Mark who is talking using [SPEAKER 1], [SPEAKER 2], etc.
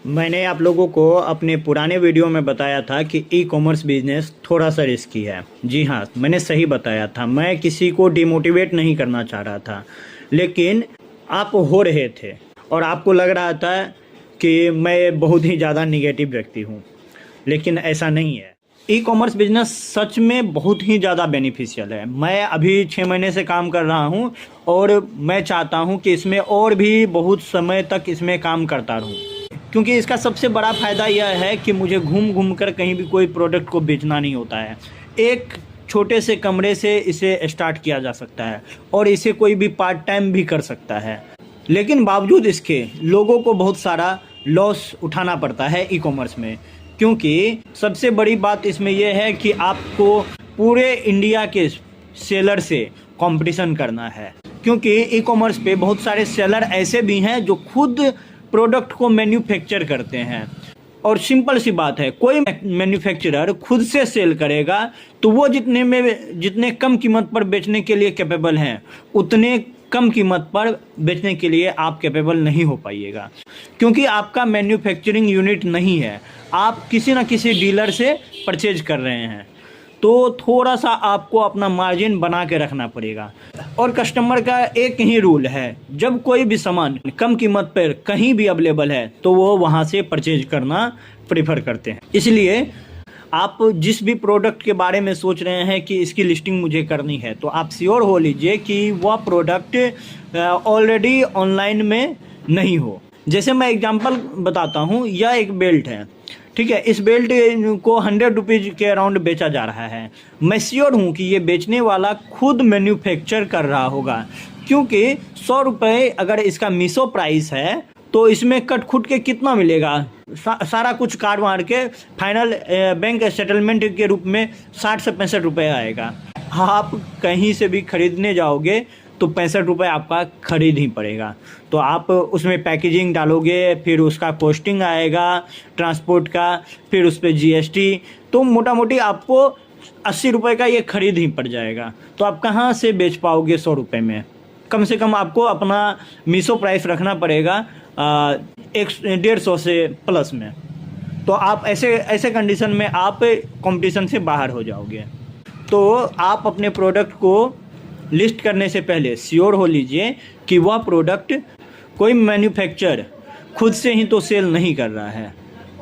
[SPEAKER 1] मैंने आप लोगों को अपने पुराने वीडियो में बताया था कि ई कॉमर्स बिजनेस थोड़ा सा रिस्की है। जी हाँ, मैंने सही बताया था। मैं किसी को डिमोटिवेट नहीं करना चाह रहा था, लेकिन आप हो रहे थे और आपको लग रहा था कि मैं बहुत ही ज़्यादा निगेटिव व्यक्ति हूँ, लेकिन ऐसा नहीं है। ई कॉमर्स बिजनेस सच में बहुत ही ज़्यादा बेनिफिशियल है। मैं अभी 6 महीने से काम कर रहा हूँ और मैं चाहता हूँ कि इसमें और भी बहुत समय तक इसमें काम करता रहूँ, क्योंकि इसका सबसे बड़ा फ़ायदा यह है कि मुझे घूम घूम कर कहीं भी कोई प्रोडक्ट को बेचना नहीं होता है। एक छोटे से कमरे से इसे स्टार्ट किया जा सकता है और इसे कोई भी पार्ट टाइम भी कर सकता है, लेकिन बावजूद इसके लोगों को बहुत सारा लॉस उठाना पड़ता है ई कॉमर्स में। क्योंकि सबसे बड़ी बात इसमें यह है कि आपको पूरे इंडिया के सेलर से कंपटीशन करना है, क्योंकि ई कॉमर्स पे बहुत सारे सेलर ऐसे भी हैं जो खुद प्रोडक्ट को मैन्युफैक्चर करते हैं। और सिंपल सी बात है, कोई मैन्युफैक्चरर खुद से सेल करेगा तो वो जितने कम कीमत पर बेचने के लिए कैपेबल हैं, उतने कम कीमत पर बेचने के लिए आप कैपेबल नहीं हो पाइएगा, क्योंकि आपका मैन्युफैक्चरिंग यूनिट नहीं है। आप किसी न किसी डीलर से परचेज कर रहे हैं, तो थोड़ा सा आपको अपना मार्जिन बना के रखना पड़ेगा। और कस्टमर का एक ही रूल है, जब कोई भी सामान कम कीमत पर कहीं भी अवेलेबल है तो वो वहाँ से परचेज करना प्रेफर करते हैं। इसलिए आप जिस भी प्रोडक्ट के बारे में सोच रहे हैं कि इसकी लिस्टिंग मुझे करनी है, तो आप श्योर हो लीजिए कि वह प्रोडक्ट ऑलरेडी ऑनलाइन में नहीं हो। जैसे मैं एग्जांपल बताता हूँ, यह एक बेल्ट है, ठीक है। इस बेल्ट को 100 रुपीज़ के अराउंड बेचा जा रहा है। मैं श्योर हूँ कि ये बेचने वाला खुद मैन्युफैक्चर कर रहा होगा, क्योंकि 100 रुपये अगर इसका मीशो प्राइस है तो इसमें कट खुट के कितना मिलेगा, सारा कुछ काट मार के फाइनल बैंक सेटलमेंट के रूप में 60 से 65 रुपये आएगा। आप कहीं से भी खरीदने जाओगे तो 65 रुपये आपका खरीद ही पड़ेगा। तो आप उसमें पैकेजिंग डालोगे, फिर उसका पोस्टिंग आएगा ट्रांसपोर्ट का, फिर उस पर GST, तो मोटा मोटी आपको 80 रुपये का ये खरीद ही पड़ जाएगा। तो आप कहाँ से बेच पाओगे 100 रुपये में? कम से कम आपको अपना मीशो प्राइस रखना पड़ेगा 150 से प्लस में। तो आप ऐसे कंडीशन में आप कंपटीशन से बाहर हो जाओगे। तो आप अपने प्रोडक्ट को लिस्ट करने से पहले श्योर हो लीजिए कि वह प्रोडक्ट कोई मैन्युफैक्चरर खुद से ही तो सेल नहीं कर रहा है।